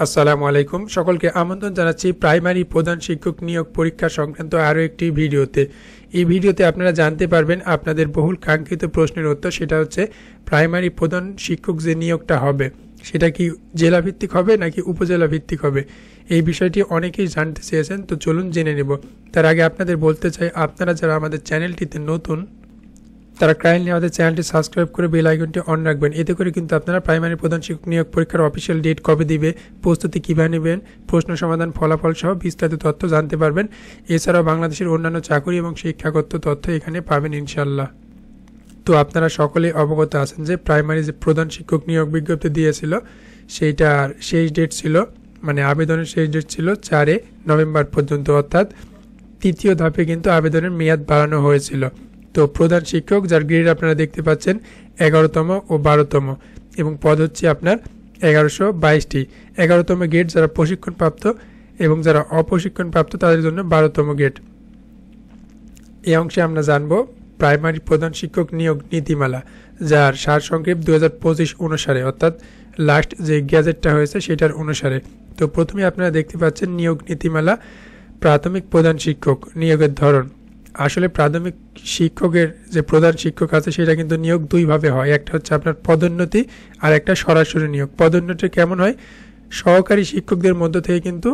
আসসালামু আলাইকুম। সকলকে আমন্ত্রণ জানাচ্ছি প্রাইমারি প্রধান শিক্ষক নিয়োগ পরীক্ষা সংক্রান্ত আরও একটি ভিডিওতে। এই ভিডিওতে আপনারা জানতে পারবেন আপনাদের বহুল কাঙ্ক্ষিত প্রশ্নের উত্তর, সেটা হচ্ছে প্রাইমারি প্রধান শিক্ষক যে নিয়োগটা হবে সেটা কি জেলা ভিত্তিক হবে নাকি উপজেলা ভিত্তিক হবে। এই বিষয়টি অনেকেই জানতে চেয়েছেন, তো চলুন জেনে নেব। তার আগে আপনাদের বলতে চাই, আপনারা যারা আমাদের চ্যানেলটিতে নতুন তারা কাইন্ডলি আমাদের চ্যানেলটি সাবস্ক্রাইব করে বেল আইকনটি অন রাখবেন। এতে করে কিন্তু আপনারা প্রাইমারি প্রধান শিক্ষক নিয়োগ পরীক্ষার অফিসিয়াল ডেট কবে দিবে, প্রস্তুতি কীভাবে নেবেন, প্রশ্ন সমাধান, ফলাফল সহ বিস্তারিত তথ্য জানতে পারবেন। এছাড়াও বাংলাদেশের অন্যান্য চাকরি এবং শিক্ষাগত তথ্য এখানে পাবেন ইনশাল্লাহ। তো আপনারা সকলে অবগত আছেন যে প্রাইমারি যে প্রধান শিক্ষক নিয়োগ বিজ্ঞপ্তি দিয়েছিল সেইটার শেষ ডেট ছিল, মানে আবেদনের শেষ ডেট ছিল 4 নভেম্বর পর্যন্ত, অর্থাৎ তৃতীয় ধাপে কিন্তু আবেদনের মেয়াদ বাড়ানো হয়েছিল। তো প্রধান শিক্ষক যার গ্রেড আপনারা দেখতে পাচ্ছেন 11তম ও 12তম, এবং পদ হচ্ছে আপনার 1122টি। 11তম গ্রেড যারা প্রশিক্ষণপ্রাপ্ত এবং যারা অপ্রশিক্ষণপ্রাপ্ত তাদের জন্য 12তম গ্রেড। এই অংশে আমরা জানব প্রাইমারি প্রধান শিক্ষক নিয়োগ নীতিমালা, যার সারসংক্ষেপ 2025 অনুসারে, অর্থাৎ লাস্ট যে গ্যাজেটটা হয়েছে সেটার অনুসারে। তো প্রথমে আপনারা দেখতে পাচ্ছেন নিয়োগ নীতিমালা, প্রাথমিক প্রধান শিক্ষক নিয়োগের ধরন। আসলে প্রাথমিক শিক্ষকের যে প্রধান শিক্ষক আছে সেটা কিন্তু নিয়োগ দুইভাবে হয়, একটা হচ্ছে আপনার পদোন্নতি আর একটা সরাসরি নিয়োগ। পদোন্নতি কেমন হয়? সহকারী শিক্ষকদের মধ্য থেকে কিন্তু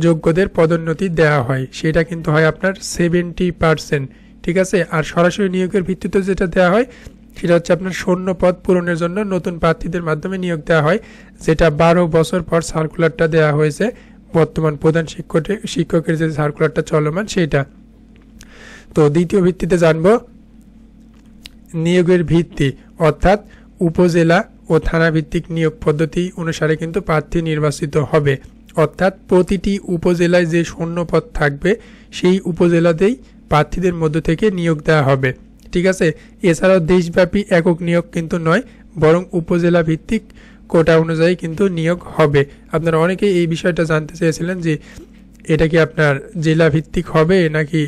যোগ্যদের পদোন্নতি দেওয়া হয়, সেটা কিন্তু হয় আপনার 70%, ঠিক আছে। আর সরাসরি নিয়োগের ভিত্তিতে যেটা দেওয়া হয় সেটা হচ্ছে আপনার শূন্য পদ পূরণের জন্য নতুন প্রার্থীদের মাধ্যমে নিয়োগ দেওয়া হয়, যেটা 12 বছর পর সার্কুলারটা দেওয়া হয়েছে। বর্তমান প্রধান শিক্ষকের যে সার্কুলারটা চলমান সেটা। তো দ্বিতীয় ভিত্তিতে জানব নিয়োগের ভিত্তি, অর্থাৎ উপজেলা ও থানা ভিত্তিক নিয়োগ পদ্ধতি অনুসারে কিন্তু প্রার্থী নির্বাচিত হবে, অর্থাৎ প্রতিটি উপজেলায় যে শূন্য পদ থাকবে সেই উপজেলাতেই প্রার্থীদের মধ্য থেকে নিয়োগ দেওয়া হবে, ঠিক আছে। এছাড়াও দেশব্যাপী একক নিয়োগ কিন্তু নয়, বরং উপজেলা ভিত্তিক কোটা অনুযায়ী কিন্তু নিয়োগ হবে। আপনারা অনেকেই এই বিষয়টা জানতে চেয়েছিলেন যে এটা কি আপনার জেলা ভিত্তিক হবে নাকি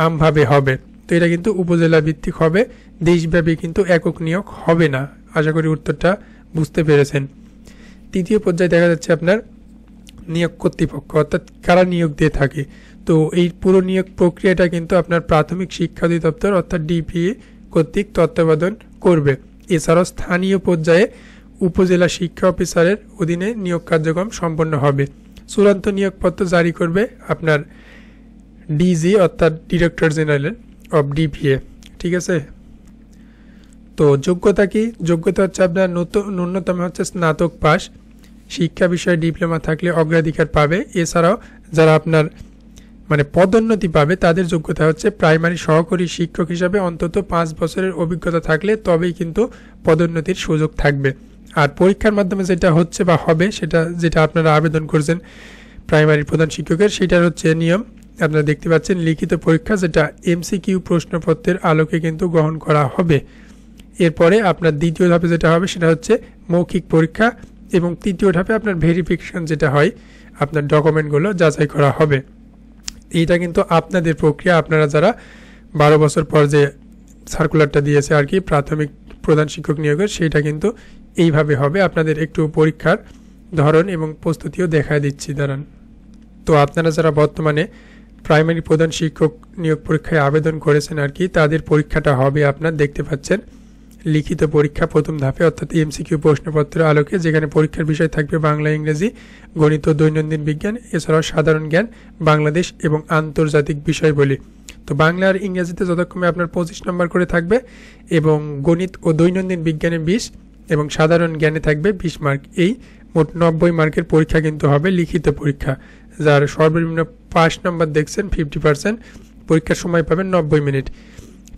আমভাবে হবে। তো এটা কিন্তু উপজেলা ভিত্তিক হবে, দেশব্যাপী কিন্তু একক নিয়োগ হবে না। আশা করি উত্তরটা বুঝতে পেরেছেন। তৃতীয় পর্যায়ে দেখা যাচ্ছে আপনার নিয়োগ কর্তৃপক্ষ, অর্থাৎ কারা নিয়োগ দিয়ে থাকে। তো এই পুরো নিয়োগ প্রক্রিয়াটা কিন্তু আপনার প্রাথমিক শিক্ষা অধিদপ্তর অর্থাৎ ডিপিএ কর্তৃক তত্ত্বাবধান করবে। এছাড়াও স্থানীয় পর্যায়ে উপজেলা শিক্ষা অফিসারের অধীনে নিয়োগ কার্যক্রম সম্পন্ন হবে। চূড়ান্ত নিয়োগপত্র জারি করবে আপনার ডিজি, অর্থাৎ ডিরেক্টর জেনারেল অফ ডিপিএ, ঠিক আছে। তো যোগ্যতা কি? যোগ্যতা হচ্ছে আপনার ন্যূনতম হচ্ছে স্নাতক পাস, শিক্ষা বিষয়ে ডিপ্লোমা থাকলে অগ্রাধিকার পাবে। এছাড়াও যারা আপনার মানে পদোন্নতি পাবে তাদের যোগ্যতা হচ্ছে প্রাইমারি সহকারী শিক্ষক হিসাবে অন্তত 5 বছরের অভিজ্ঞতা থাকলে তবেই কিন্তু পদোন্নতির সুযোগ থাকবে। আর পরীক্ষার মাধ্যমে যেটা হচ্ছে বা হবে, সেটা যেটা আপনারা আবেদন করছেন প্রাইমারি প্রধান শিক্ষকের, সেটার হচ্ছে নিয়ম আপনারা দেখতে পাচ্ছেন, লিখিত পরীক্ষা, যেটা এমসিকিউ প্রশ্নপত্রের আলোকে কিন্তু গ্রহণ করা হবে। এরপরে আপনার দ্বিতীয় ধাপে যেটা হবে সেটা হচ্ছে মৌখিক পরীক্ষা, এবং তৃতীয় ধাপে আপনার ভেরিফিকেশন যেটা হয়, আপনার ডকুমেন্টগুলো যাচাই করা হবে। এইটা কিন্তু আপনাদের প্রক্রিয়া, আপনারা যারা 12 বছর পর যে সার্কুলারটা দিয়েছে আর কি প্রাথমিক প্রধান শিক্ষক নিয়োগের, সেইটা কিন্তু এইভাবে হবে। আপনাদের একটু পরীক্ষার ধরন এবং প্রস্তুতিও দেখা দিচ্ছি, দাঁড়ান। তো আপনারা যারা বর্তমানে প্রাইমারি প্রধান শিক্ষক নিয়োগ পরীক্ষায় আবেদন করেছেন আর কি, তাদের পরীক্ষাটা হবে আপনার দেখতে পাচ্ছেন লিখিত পরীক্ষা প্রথম ধাপে, অর্থাৎ এমসিকিউ প্রশ্নপত্রের আলোকে, যেখানে পরীক্ষার বিষয় থাকবে বাংলা, ইংরেজি, গণিত, দৈনন্দিন বিজ্ঞান, এছাড়াও সাধারণ জ্ঞান, বাংলাদেশ এবং আন্তর্জাতিক বিষয়বলি। তো বাংলা আর ইংরেজিতে যথাক্রমে আপনার 25 নম্বর করে থাকবে, এবং গণিত ও দৈনন্দিন বিজ্ঞানে 20 এবং সাধারণ জ্ঞানে থাকবে 20 মার্ক। এই মোট 90 মার্কের পরীক্ষা কিন্তু হবে লিখিত পরীক্ষা, যার সর্বনিম্ন 5 নম্বর দেখছেন 50%, পরীক্ষার সময় পাবেন 90 মিনিট,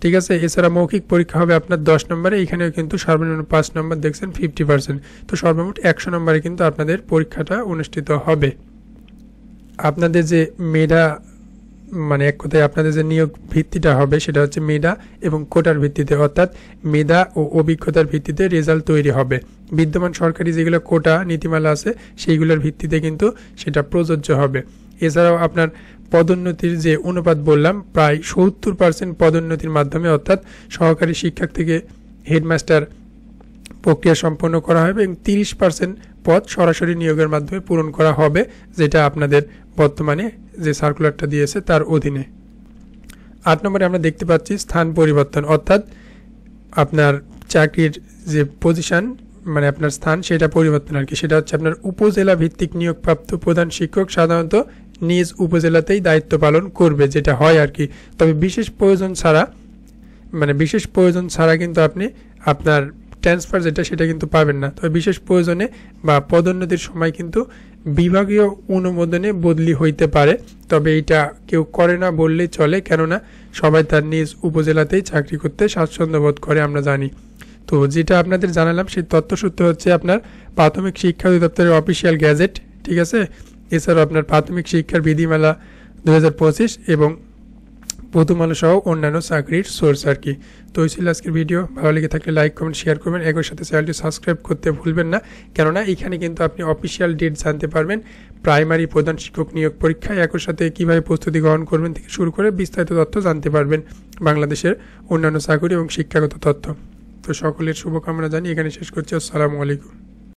ঠিক আছে। এছাড়া মৌখিক পরীক্ষা হবে আপনার 10 নম্বরে, এখানেও কিন্তু সর্বনিম্ন 5 নম্বর দেখছেন 50%। তো সর্বমোট 100 নম্বরে কিন্তু আপনাদের পরীক্ষাটা অনুষ্ঠিত হবে। আপনাদের যে মেধা, মানে এক কথায় আপনাদের যে নিয়োগ ভিত্তিটা হবে সেটা হচ্ছে মেধা এবং কোটার ভিত্তিতে, অর্থাৎ মেধা ও অভিজ্ঞতার ভিত্তিতে রেজাল্ট তৈরি হবে। বিদ্যমান সরকারি যেগুলো কোটা নীতিমালা আছে সেইগুলোর ভিত্তিতে কিন্তু সেটা প্রযোজ্য হবে। এছাড়াও আপনার পদোন্নতির যে অনুপাত বললাম, প্রায় 70% পদোন্নতির মাধ্যমে, অর্থাৎ সহকারী শিক্ষক থেকে হেডমাস্টার প্রক্রিয়া সম্পন্ন করা হবে এবং 30% পদ সরাসরি নিয়োগের মাধ্যমে পূরণ করা হবে, যেটা আপনাদের বর্তমানে যে সার্কুলারটা দিয়েছে তার অধীনে। 8 নম্বরে আমরা দেখতে পাচ্ছি স্থান পরিবর্তন, অর্থাৎ আপনার চাকরির যে পজিশন মানে আপনার স্থান সেটা পরিবর্তন আর কি। সেটা হচ্ছে আপনার উপজেলা ভিত্তিক নিয়োগপ্রাপ্ত প্রধান শিক্ষক সাধারণত নিজ উপজেলাতেই দায়িত্ব পালন করবে, যেটা হয় আর কি। তবে বিশেষ প্রয়োজন ছাড়া কিন্তু আপনি আপনার ট্রান্সফার সেটা কিন্তু পাবেন না। তবে বিশেষ প্রয়োজনে বা পদোন্নতির সময় কিন্তু বিভাগীয় অনুমোদনে বদলি হইতে পারে, তবে এটা কেউ করে না বললেই চলে, কেননা সবাই তার নিজ উপজেলাতেই চাকরি করতে স্বাচ্ছন্দ্য বোধ করে আমরা জানি। তো যেটা আপনাদের জানালাম সেই তথ্যসূত্র হচ্ছে আপনার প্রাথমিক শিক্ষা অধিদপ্তরের অফিসিয়াল গ্যাজেট, ঠিক আছে। এছাড়াও আপনার প্রাথমিক শিক্ষার বিধিমালা 2025 এবং প্রথম আলো সহ অন্যান্য চাকরির সোর্স আর কি। তো এই ছিল আজকের ভিডিও। ভালো লেগে থাকলে লাইক কমেন্ট শেয়ার করবেন, একই সাথে চ্যানেলটি সাবস্ক্রাইব করতে ভুলবেন না, কেননা এখানে কিন্তু আপনি অফিসিয়াল ডেট জানতে পারবেন প্রাইমারি প্রধান শিক্ষক নিয়োগ পরীক্ষায়, একই সাথে কীভাবে প্রস্তুতি গ্রহণ করবেন থেকে শুরু করে বিস্তারিত তথ্য জানতে পারবেন বাংলাদেশের অন্যান্য চাকরি এবং শিক্ষাগত তথ্য। তো সকলের শুভকামনা জানিয়ে এখানে শেষ করছি। আসসালামু আলাইকুম।